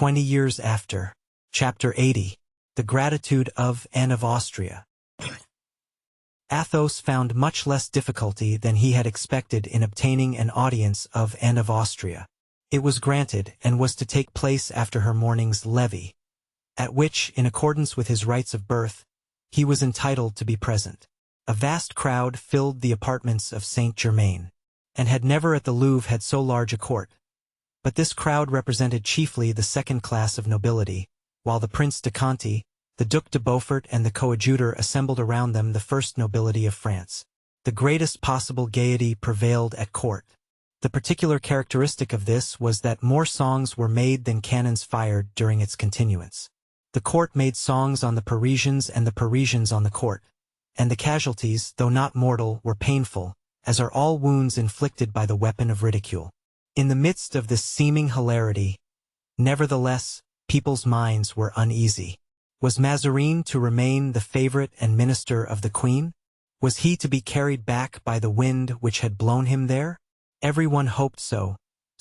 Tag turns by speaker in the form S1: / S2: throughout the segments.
S1: 20 years after. Chapter 80. The Gratitude of Anne of Austria. Athos found much less difficulty than he had expected in obtaining an audience of Anne of Austria. It was granted, and was to take place after her morning's levee, at which, in accordance with his rights of birth, he was entitled to be present. A vast crowd filled the apartments of Saint-Germain, and had never at the Louvre had so large a court. But this crowd represented chiefly the second class of nobility, while the Prince de Conti, the Duc de Beaufort and the coadjutor assembled around them the first nobility of France. The greatest possible gaiety prevailed at court. The particular characteristic of this was that more songs were made than cannons fired during its continuance. The court made songs on the Parisians and the Parisians on the court, and the casualties, though not mortal, were painful, as are all wounds inflicted by the weapon of ridicule. In the midst of this seeming hilarity, nevertheless, people's minds were uneasy. Was Mazarin to remain the favorite and minister of the Queen? Was he to be carried back by the wind which had blown him there? Everyone hoped so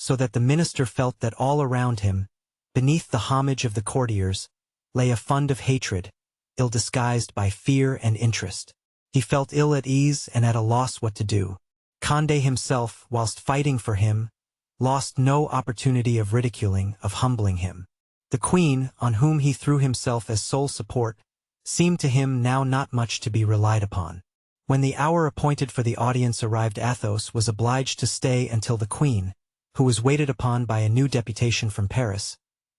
S1: that the minister felt that all around him, beneath the homage of the courtiers, lay a fund of hatred, ill-disguised by fear and interest. He felt ill at ease and at a loss what to do. Condé himself, whilst fighting for him, lost no opportunity of ridiculing, of humbling him. The Queen, on whom he threw himself as sole support, seemed to him now not much to be relied upon. When the hour appointed for the audience arrived, Athos was obliged to stay until the Queen, who was waited upon by a new deputation from Paris,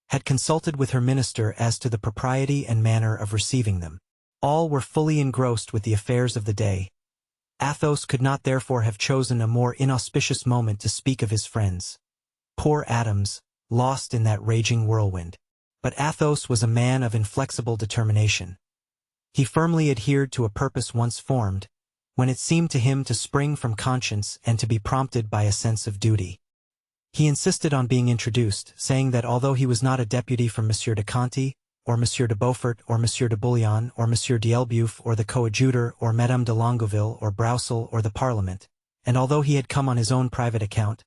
S1: had consulted with her minister as to the propriety and manner of receiving them. All were fully engrossed with the affairs of the day. Athos could not therefore have chosen a more inauspicious moment to speak of his friends. Poor Adams, lost in that raging whirlwind. But Athos was a man of inflexible determination. He firmly adhered to a purpose once formed, when it seemed to him to spring from conscience and to be prompted by a sense of duty. He insisted on being introduced, saying that although he was not a deputy from M. de Conti, or M. de Beaufort, or M. de Bouillon, or M. d'Elbeuf, or the coadjutor, or Madame de Longueville, or Broussel, or the Parliament, and although he had come on his own private account,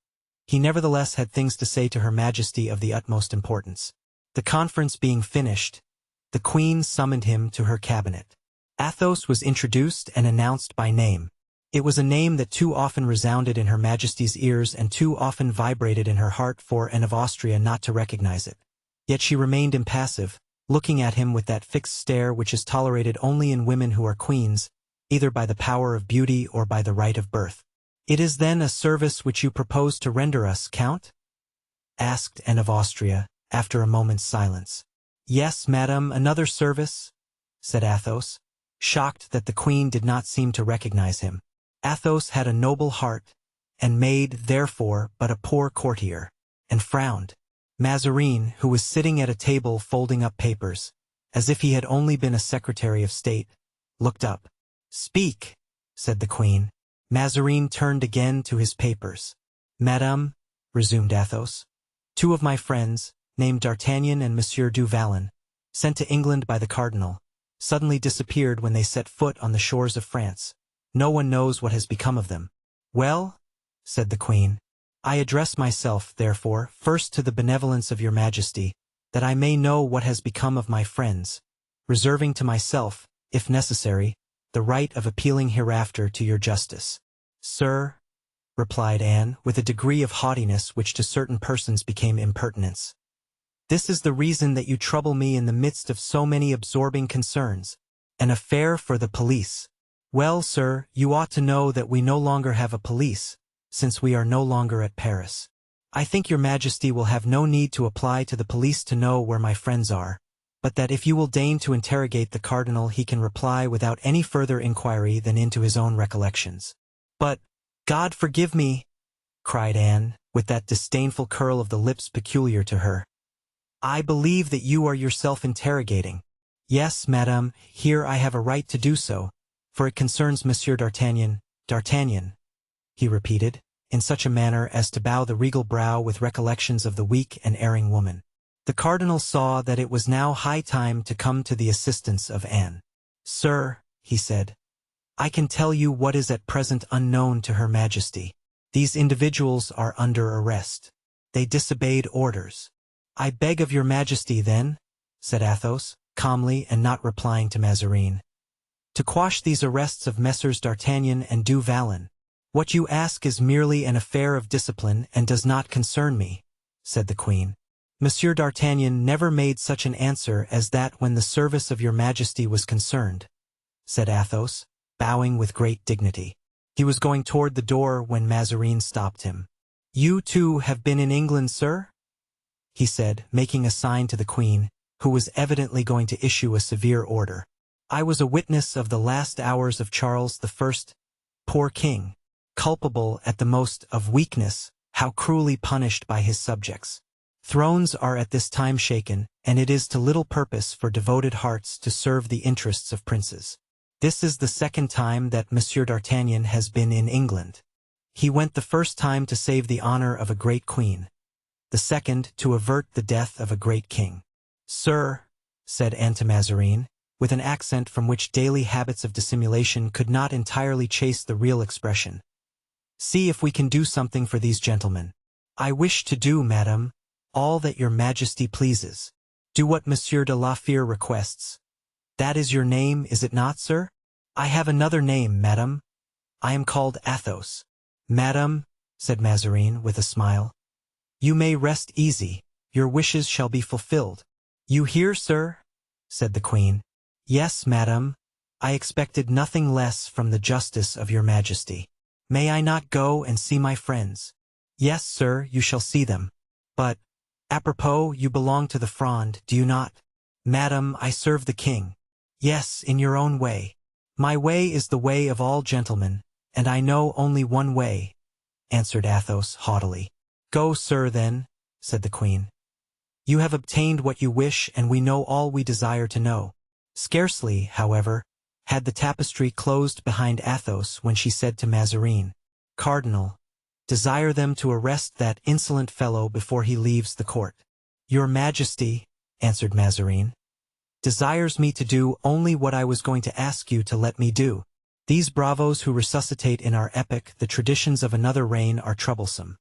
S1: he nevertheless had things to say to Her Majesty of the utmost importance. The conference being finished, the Queen summoned him to her cabinet. Athos was introduced and announced by name. It was a name that too often resounded in Her Majesty's ears and too often vibrated in her heart for Anne of Austria not to recognize it. Yet she remained impassive, looking at him with that fixed stare which is tolerated only in women who are queens, either by the power of beauty or by the right of birth. "It is then a service which you propose to render us, Count?" asked Anne of Austria, after a moment's silence. "Yes, madame, another service," said Athos, shocked that the Queen did not seem to recognize him. Athos had a noble heart, and made, therefore, but a poor courtier, and frowned. Mazarin, who was sitting at a table folding up papers, as if he had only been a Secretary of State, looked up. "Speak," said the Queen. Mazarin turned again to his papers. "Madame," resumed Athos, "two of my friends, named D'Artagnan and Monsieur du Vallon, sent to England by the cardinal, suddenly disappeared when they set foot on the shores of France. No one knows what has become of them." "Well," said the Queen, "I address myself, therefore, first to the benevolence of your Majesty, that I may know what has become of my friends, reserving to myself, if necessary, the right of appealing hereafter to your justice." "Sir," replied Anne, with a degree of haughtiness which to certain persons became impertinence, "this is the reason that you trouble me in the midst of so many absorbing concerns. An affair for the police. Well, sir, you ought to know that we no longer have a police, since we are no longer at Paris. I think your Majesty will have no need to apply to the police to know where my friends are, but that if you will deign to interrogate the cardinal he can reply without any further inquiry than into his own recollections." "But, God forgive me," cried Anne, with that disdainful curl of the lips peculiar to her. "I believe that you are yourself interrogating." "Yes, madame, here I have a right to do so, for it concerns Monsieur d'Artagnan." "D'Artagnan," he repeated, in such a manner as to bow the regal brow with recollections of the weak and erring woman. The cardinal saw that it was now high time to come to the assistance of Anne. "Sir," he said, "I can tell you what is at present unknown to Her Majesty. These individuals are under arrest. They disobeyed orders. "I beg of your majesty, then," said Athos, calmly and not replying to Mazarin, "to quash these arrests of Messrs. D'Artagnan and Du Vallon." "What you ask is merely an affair of discipline and does not concern me," said the queen. "Monsieur d'Artagnan never made such an answer as that when the service of your majesty was concerned," said Athos, bowing with great dignity. He was going toward the door when Mazarin stopped him. "You too have been in England, sir?" he said, making a sign to the queen, who was evidently going to issue a severe order. "I was a witness of the last hours of Charles I, poor king, culpable at the most of weakness, how cruelly punished by his subjects. Thrones are at this time shaken, and it is to little purpose for devoted hearts to serve the interests of princes. This is the second time that Monsieur d'Artagnan has been in England. He went the first time to save the honor of a great queen, the second to avert the death of a great king." "Sir," said Anne to Mazarin, with an accent from which daily habits of dissimulation could not entirely chase the real expression, "see if we can do something for these gentlemen." "I wish to do, madame, all that your majesty pleases." "Do what Monsieur de la Fère requests. That is your name, is it not, sir?" "I have another name, madame. I am called Athos." "Madame," said Mazarin with a smile, "you may rest easy, your wishes shall be fulfilled." "You hear, sir?" said the queen. "Yes, madame, I expected nothing less from the justice of your majesty." "May I not go and see my friends?" "Yes, sir, you shall see them. But, apropos, you belong to the Fronde, do you not?" "Madame, I serve the king." "Yes, in your own way." "My way is the way of all gentlemen, and I know only one way," answered Athos haughtily. "Go, sir, then," said the queen. "You have obtained what you wish, and we know all we desire to know." Scarcely, however, had the tapestry closed behind Athos when she said to Mazarin, "Cardinal, desire them to arrest that insolent fellow before he leaves the court." "Your majesty," answered Mazarin, "desires me to do only what I was going to ask you to let me do. These bravos who resuscitate in our epoch the traditions of another reign are troublesome.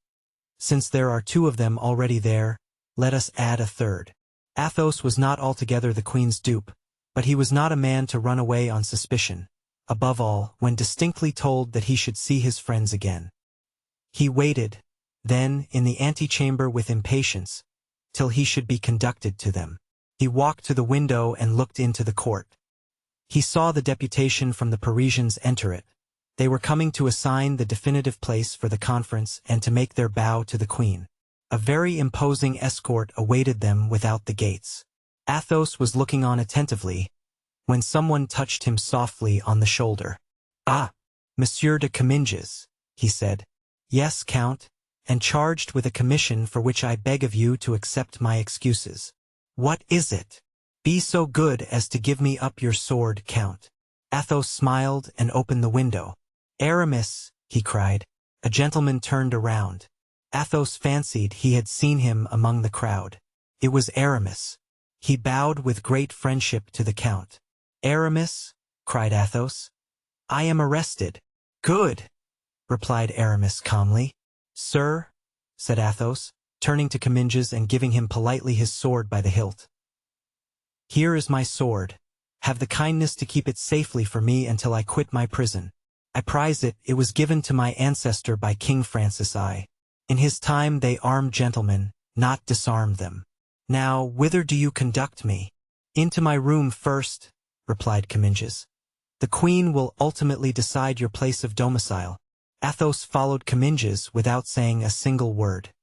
S1: Since there are two of them already there, let us add a third." Athos was not altogether the queen's dupe, but he was not a man to run away on suspicion, above all, when distinctly told that he should see his friends again. He waited, then, in the antechamber with impatience, till he should be conducted to them. He walked to the window and looked into the court. He saw the deputation from the Parisians enter it. They were coming to assign the definitive place for the conference and to make their bow to the queen. A very imposing escort awaited them without the gates. Athos was looking on attentively, when someone touched him softly on the shoulder. "Ah, Monsieur de Comminges," he said. "Yes, Count, and charged with a commission for which I beg of you to accept my excuses." "What is it?" "Be so good as to give me up your sword, Count." Athos smiled and opened the window. "Aramis," he cried. A gentleman turned around. Athos fancied he had seen him among the crowd. It was Aramis. He bowed with great friendship to the Count. "Aramis," cried Athos, "I am arrested." "Good," replied Aramis calmly. "Sir," said Athos, turning to Comminges and giving him politely his sword by the hilt. "Here is my sword. Have the kindness to keep it safely for me until I quit my prison. I prize it. It was given to my ancestor by King Francis I. In his time they armed gentlemen, not disarmed them. Now, whither do you conduct me?" "Into my room first," replied Comminges. "The queen will ultimately decide your place of domicile." Athos followed Comminges without saying a single word.